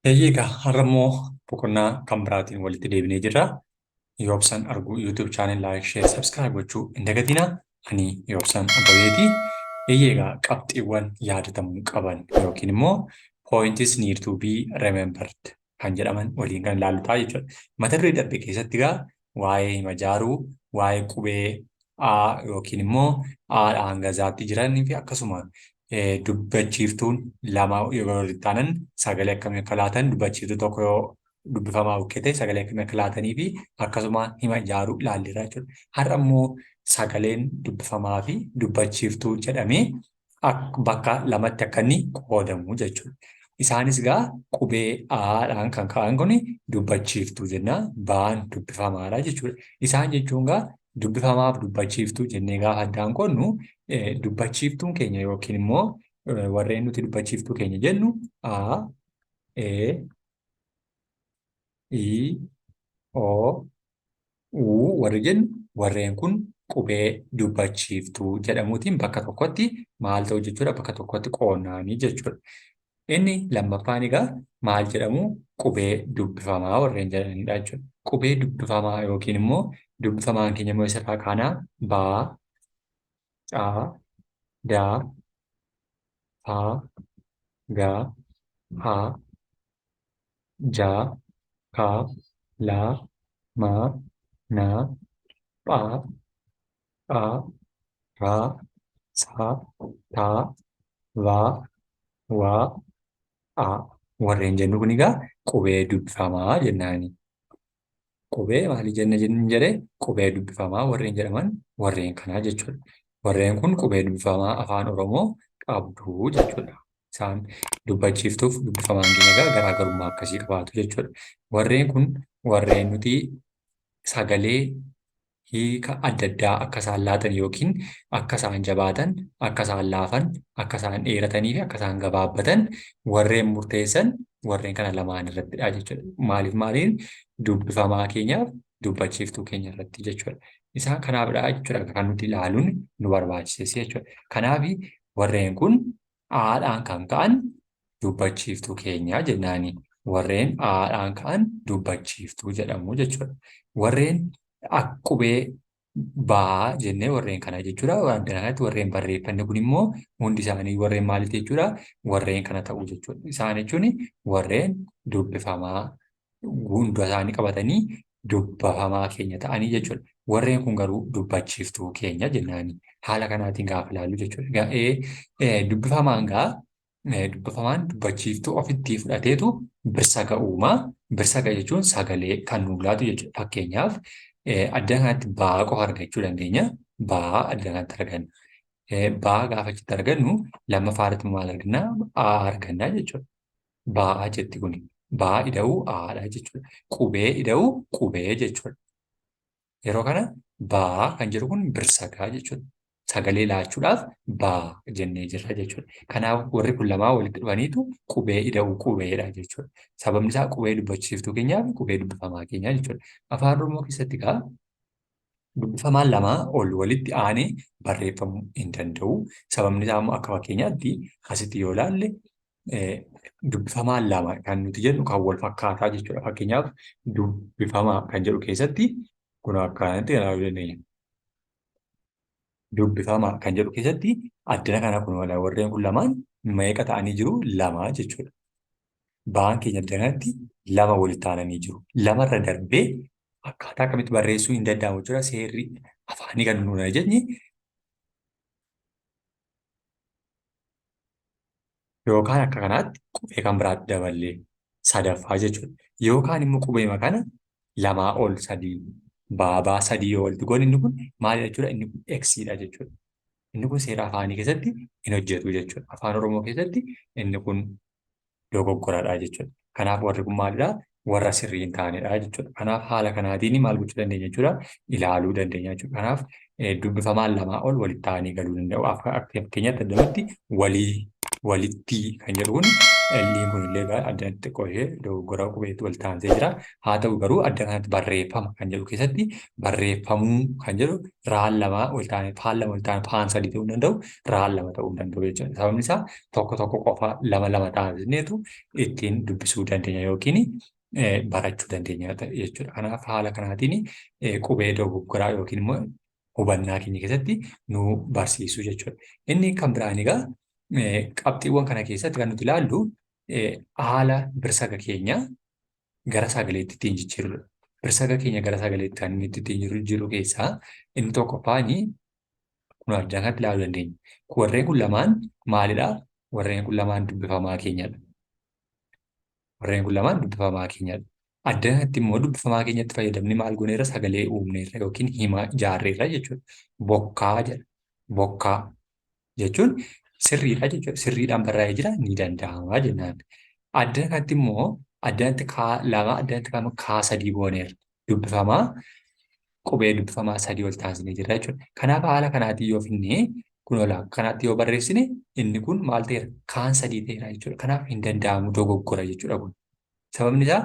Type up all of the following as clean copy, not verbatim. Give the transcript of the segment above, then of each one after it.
Egaa har'ammoo boqonnaa kan biraatiin walitti deebinee jirra. Yoobsan arguu YouTube channel like, share, subscribe gochuu hin dagatinaa. Ani Yoobsan Abbabeeti. Egaa qabxiiwwan yaadatamuu qaban yookiin immoo points need to be remembered kan jedhaman waliin kan ilaallu ta'a jechuudha. Mata duree darbe keessatti egaa waa'ee hima jaaruu, waa'ee qubee A yookiin immoo Aadhaa hanga Zaatti jiranii fi akkasuma dubbachiiftuun lama yoo walitti aanan sagalee akkamii akka laatan dubbachiiftuu tokko yoo dubbifamaa bukkee sagalee akkamii akka laatanii fi akkasuma hima ijaaruu ilaalleerra jechuudha. Har'a immoo sagaleen dubbifamaa fi dubbachiiftuu jedhamee bakka lamatti akka inni qoodamu jechuudha. Isaanis egaa qubee Aadhaan kan ka'an kun dubbachiiftuu jenna. Ba'aan dubbifamaadha jechuudha. Isaan jechuun egaa dubbifamaaf dubbachiiftuu jennee gaafa addaan qoonnu dubbachiiftuun keenya yookiin immoo warreen nuti dubbachiiftuu keenya jennu A, E, I, O, U warri jennu warreen kun qubee dubbachiiftuu jedhamuutiin bakka tokkotti maal ta'u jechuudha bakka tokkotti qoonnaanii jechuudha. Inni lammaffaan egaa maal jedhamu qubee dubbifamaa warreen jedhanidha jechuudha. Qubee dubbifamaa yookiin immoo dubbifamaan keenya immoo isarraa kaanaa Baa, Caa, Daa, Faa, Gaa, Haa, Jaa, Kaa, Laa, Maa, Naa, Phaa, Phaa, Raa, Saa, Taa, Vaa, Waa, Aa warreen jennu kun egaa qubee dubbifamaa jennaani. Qubee maalii jenna jedhee qubee dubbifamaa warreen jedhaman warreen kanaa jechuudha. Warreen kun qubee dubbifamaa afaan Oromoo qabdu jechuudha. Isaan dubbachiiftuuf dubbifamaan keenya egaa garaagarummaa akkasii qabaatu jechuudha. Warreen kun warreen nuti sagalee hiika adda addaa akka isaan laatan yookiin akka isaan jabaatan, akka isaan laafan, akka isaan dheeratanii fi akka isaan gabaabbatan warreen murteessan warreen kana lamaan irrattidha jechuudha. Maaliin dubbifamaa keenyaaf dubbachiiftuu keenya irratti jechuudha. Isaan kanaafidha jechuudha kan nuti ilaaluun nu barbaachise jechuudha. Kanaaf warreen kun Aadhaan kan ka'an dubbachiiftuu keenya jennaani. Warreen Aadhaan ka'an dubbachiiftuu jedhamu jechuudha. Warreen qubee Baa jennee warreen kana jechuudha. Adda kanatti warreen barreeffanni kun immoo hundi isaanii warreen maaliiti jechuudha? Warreen kana ta'uu jechuudha. Isaan jechuun warreen dubbifamaa hunda isaanii qabatanii dubbifamaa keenya ta'anii jechuudha. Warreen kun garuu dubbachiiftuu keenya jennaani. Haala kanaatiin gaafa ilaallu jechuudha. Dubbifamaan dubbachiiftuu ofitti fudhateetu birsaga uumaa. Birsaga jechuun sagalee kan nuuf laatu jechuudha. Fakkeenyaaf adda kanatti Baa qofa argachuu dandeenya. Baa adda kanatti arganna. Baa gaafa achitti argannu lammaffaarratti maal argannaa? Aa argannaa jechuudha. Baa jetti kuni. Baa ida'uu Aadha jechuudha. Qubee ida'uu qubee jechuudha. Yeroo kana Baa kan jedhu kun birsagaa jechuudha. Sagalee laachuudhaaf Baa jennee jirra jechuudha. Kanaaf warri kun lamaa walitti dhufaniitu qubee ida'uu qubeedha jechuudha. Sababni isaa qubee dubbachiiftuu keenyaa fi qubee dubbifamaa keenyaa jechuudha. Afaan Oromoo keessatti egaa dubbifamaan lamaa ol walitti aanee barreeffamuu hin danda'u. Sababni isaa immoo akka fakkeenyaatti asitti yoo ilaalle dubbifamaan lama kan nuti jennu kan wal fakkaataa jechuudha. Fakkeenyaaf dubbifamaa kan jedhu keessatti kun akkanatti ilaaluu dandeenya. Dubbifamaa kan jedhu keessatti addana kana kun warreen kun lamaan meeqa ta'anii jiru? Lama jechuudha. Ba'aan keenya addana kanatti lama walitti aananii jiru. Lamarra darbee akkaataa akkamitti barreessuu hin danda'amu jechuudha. Seerri afaanii kan nuun ajajni yookaan akka kanaatti qubee kan biraatti daballee sadaffaa jechuudha. Yookaan immoo qubeema kana lamaa ol sadii baabaa sadii yoo walitti goon inni kun maali jechuudha? Inni kun eksiidha jechuudha. Inni kun seera afaanii keessatti hin hojjetu jechuudha. Afaan Oromoo keessatti inni kun dogoggoradha jechuudha. Kanaaf warri kun maalidhaa? Warra sirrii hin taanedha jechuudha. Kanaaf haala kanaatiin maal gochuu dandeenya jechuudha? Ilaaluu dandeenya jechuudha. Kanaaf dubbifamaan lamaa ol walitti aananii galuu danda'u. Akka fakkeenyaatti addumatti walitti kan jedhu kun Liin kunillee egaa addatti qo'ee dogoggora qubeetti wal taansee jira. Haa ta'u garuu adda kanatti barreeffama kan jedhu keessatti barreeffamuu kan jedhu raan lama wal taane paan lama wal taane paan sadii ta'uu hin danda'u raan lama ta'uu hin danda'u jechuudha. Sababni isaa tokko tokko qofa lama lama taasisneetu ittiin dubbisuu dandeenya yookiin barachuu dandeenya jechuudha. Kanaaf haala kanaatiin qubee dogoggoraa yookiin immoo hubannaa keenya keessatti nu barsiisu jechuudha. Inni kan biraan egaa qabxiiwwan kana keessatti kan nuti ilaallu haala birsaga keenya gara sagaleetti ittiin jijjiirrudha. Birsaga keenya gara sagaleetti kan inni ittiin jiru keessaa inni tokkoffaani kun addaan kanatti ilaaluu dandeenya. Warreen kun lamaan maalidhaa? Warreen kun lamaan dubbifamaa keenyadha. Warreen kun lamaan dubbifamaa keenyadha. Addaan kanatti immoo dubbifamaa keenyatti fayyadamni maal gooneerra sagalee uumneerra yookiin himaa ijaarreerra jechuudha. Bokkaa jedha. Bokkaa jechuun sirriidha jechuudha. Sirriidhaan barraa'ee jira ni danda'ama jennaan. Addaan kanatti immoo addanatti kaa lama addanatti kaa sadii gooneerra. Dubbifamaa qubee dubbifamaa sadii wal taasisnee jirra jechuudha. Kanaaf haala kanaatiin yoo finne kun ola kanaatti yoo barreessine inni kun maal ta'eera? Kaan sadii ta'eera jechuudha. Kanaaf hin danda'amu dogoggora jechuudha kun. Sababni isaa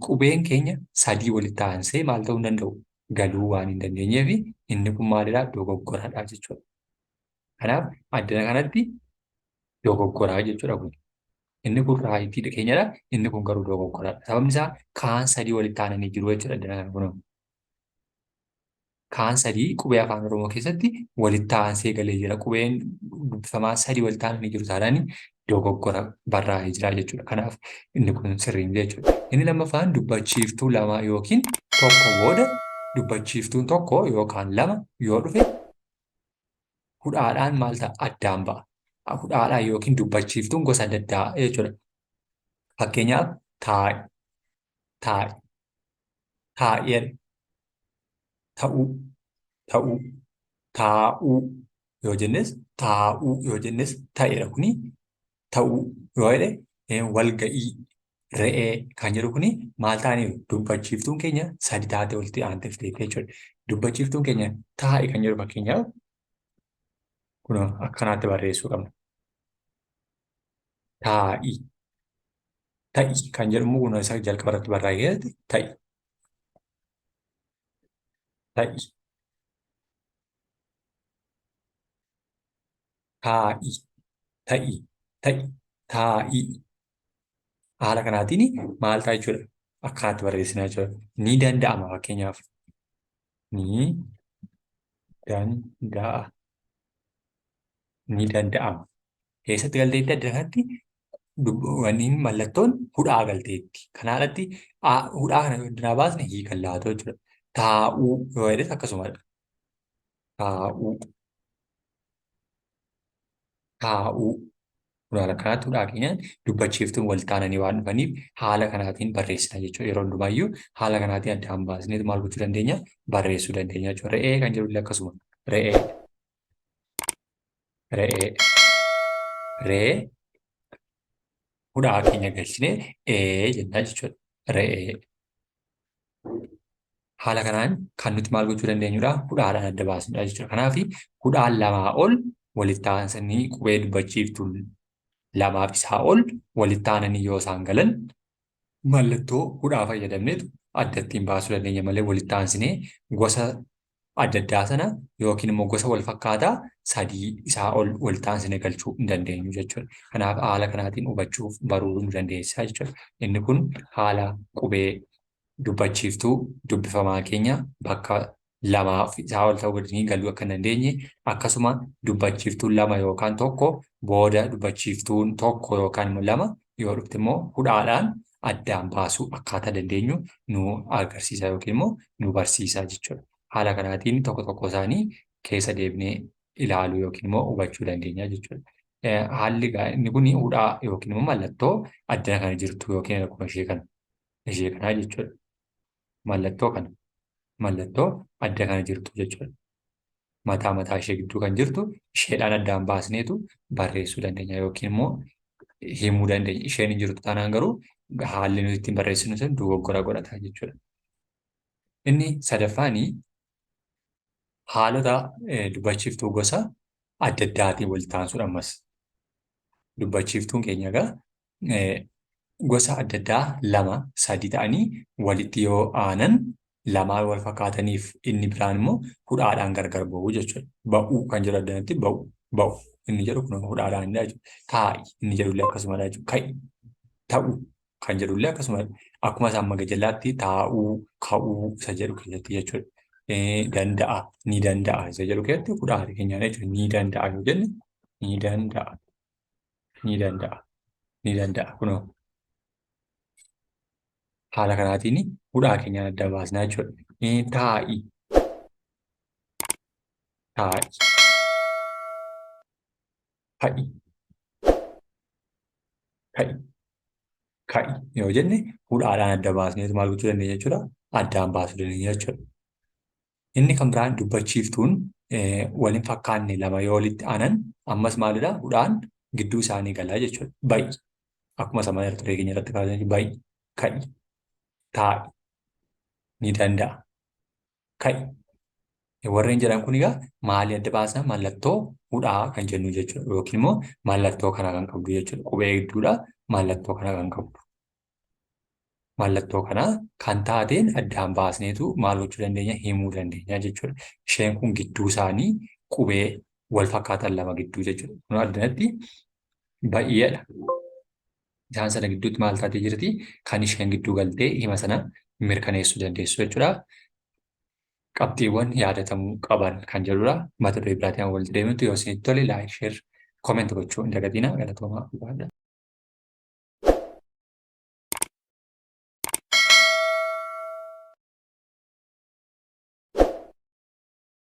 qubeen keenya sadii walitti aansee maal ta'uu hin danda'u? Galuu waan hin dandeenyeef inni kun maalidhaa? Dogoggoradha jechuudha. Kanaaf addana kanatti dogoggoraa jechuudha kun. Inni kun raayitii keenyadha. Inni kun garuu dogoggoradha. Sababni isaa kaan sadii walitti aananii jiru jechuudha addana kana kun. Kaan sadii qubee afaan Oromoo keessatti walitti aansee galee jira. Qubeen dubbifamaa sadii walitti aananii jiru taanaan dogoggora barraa'ee jira jechuudha. Kanaaf inni kun sirriin jechuudha. Inni lammaffaan dubbachiiftuu lama yookiin tokko booda dubbachiiftuun tokko yookaan lama yoo dhufe hudhaadhaan maal ta'a? Addaan ba'a. Hudhaadhaan yookiin dubbachiiftuun gosa adda addaa jechuudha. Fakkeenyaaf taa'i, taa'i, taa'eera, ta'uu, ta'uu, taa'uu yoo jennes taa'uu yoo jennes ta'eera kuni ta'uu yoo jedhe walga'ii re'ee kan jedhu kuni maal ta'aniiru? Dubbachiiftuun keenya sadi taatee walitti aantee fiteetti jechuudha. Dubbachiiftuun keenya taa'i kan jedhu fakkeenyaaf kun akkanaatti barreessuu qabna. Taa'i. Ta'i kan jedhamu kun isa jalqaba irratti barraa'ee ta'i. Ta'i. Taa'i. Ta'i. Ta'i. Taa'i. Haala kanaatiin maal ta'a jechuudha? Akkanaatti barreessinaa jechuudha. Ni danda'ama fakkeenyaaf. Ni danda'a. Ni danda'ama. Keessatti galteetti adda kanatti wanni mallattoon hudhaa galteetti. Kanaalatti hudhaa kana yoo baasne hiikan laatu jechuudha. Taa'uu yoo jedhes akkasumadha. Taa'uu. Taa'uu. Haala kanaatti hudhaa keenyaan dubbachiiftuun wal taananii waan dhufaniif haala kanaatiin barreessina jechuudha. Yeroo hundumaayyuu haala kanaatiin addaan baasneetu maal gochuu dandeenya? Barreessuu dandeenya jechuudha. Re'ee kan jedhullee akkasuma. Re'ee. Re'ee. Re'ee. Hudhaa keenya galchinee jennaa jechuudha. Re'ee. Haala kanaan kan nuti maal gochuu dandeenyudha? Hudhaadhaan adda baasnudha jechuudha. Kanaaf hudhaan lamaa ol walitti aansanii qubee dubbachiiftuun lamaaf isaa ol walitti aananii yoo isaan galan mallattoo hudhaa fayyadamneetu adda ittiin baasuu dandeenya malee walitti aansinee gosa adda addaa sana yookiin immoo gosa wal fakkaataa sadii isaa ol walitti aansinee galchuu hin dandeenyu jechuudha. Kanaaf haala kanaatiin hubachuuf baruu nu dandeessaa jechuudha. Inni kun haala qubee dubbachiiftuu dubbifamaa keenya bakka lamaaf isaa ol ta'uu waliin galuu akka hin dandeenye akkasuma dubbachiiftuun lama yookaan tokko booda dubbachiiftuun tokko yookaan immoo lama yoo dhufte immoo hudhaadhaan addaan baasuu akkaataa dandeenyu nu agarsiisa yookiin immoo nu barsiisa jechuudha. Haala kanaatiin tokko tokko isaanii keessa deebinee ilaaluu yookiin immoo hubachuu dandeenya jechuudha. Haalli inni kun hudhaa yookiin immoo mallattoo addana kana jirtu yookiin akkuma ishee kanaa jechuudha. Mallattoo kana. Mallattoo adda kana jirtu jechuudha. Mataa ishee gidduu kan jirtu isheedhaan addaan baasneetu barreessuu dandeenya yookiin immoo himuu dandeenya. Isheen hin jirtu taanaan garuu haalli nuti ittiin barreessinu sun dogoggora godhata jechuudha. Inni sadaffaanii haalota dubbachiiftuu gosa adda addaatiin walitti aansuudha ammas. Dubbachiiftuun keenya egaa gosa adda addaa lama sadii ta'anii walitti yoo aanan lamaan wal fakkaataniif inni biraan immoo hudhaadhaan gargar ba'u jechuudha. Ba'uu kan jedhu addanatti ba'u inni jedhu kun hudhaadhaanidha jechuudha. Taa'i inni jedhullee akkasumadha jechuudha. Ka'i ta'u kan jedhullee akkasuma akkuma isaan magajallaatti taa'uu ka'uu isa jedhu keessatti jechuudha. Danda'a ni danda'a isa jedhu keessatti hudhaa keenyaan jechuudha. Ni danda'a yoo jenne ni danda'a ni danda'a ni danda'a kunoo. Haala kanaatiin hudhaa keenyaan adda baasnaa jechuudha. Taa'i, taa'i, ka'i, ka'i, ka'i yoo jenne hudhaadhaan adda baasnee maal gochuu dandeenya jechuudha. Addaan baasuu dandeenya jechuudha. Inni kan biraan dubbachiiftuun waliin fakkaanne lama yoo walitti aanan ammas maalidhaa? Hudhaan gidduu isaanii galaa jechuudha. Ba'i akkuma sama turee keenya irratti kaasanii ba'i, ka'i, taa'i, ni danda'a, ka'i. Warreen jedhan kun egaa maalii adda baasna? Mallattoo hudhaa kan jennu jechuudha. Yookiin immoo mallattoo kana kan qabdu jechuudha. Qubee gidduudhaa mallattoo kana kan qabdu. Mallattoo kana kan taateen addaan baasneetu maal gochuu dandeenya? Himuu dandeenya jechuudha. Isheen kun gidduu isaanii qubee wal fakkaatan lama gidduu jechuudha. Kun addanatti baay'eedha. Isaan sana gidduutti maal taatee jirti? Kan isheen gidduu galtee hima sana mirkaneessuu dandeessu jechuudha. Qabxiiwwan yaadatamuu qaban kan jedhudha. Mata duree biraatiin walitti deemutti yoo isinitti tole laayik, sheer, kooment gochuu hin dagatinaa. Galatoomaa.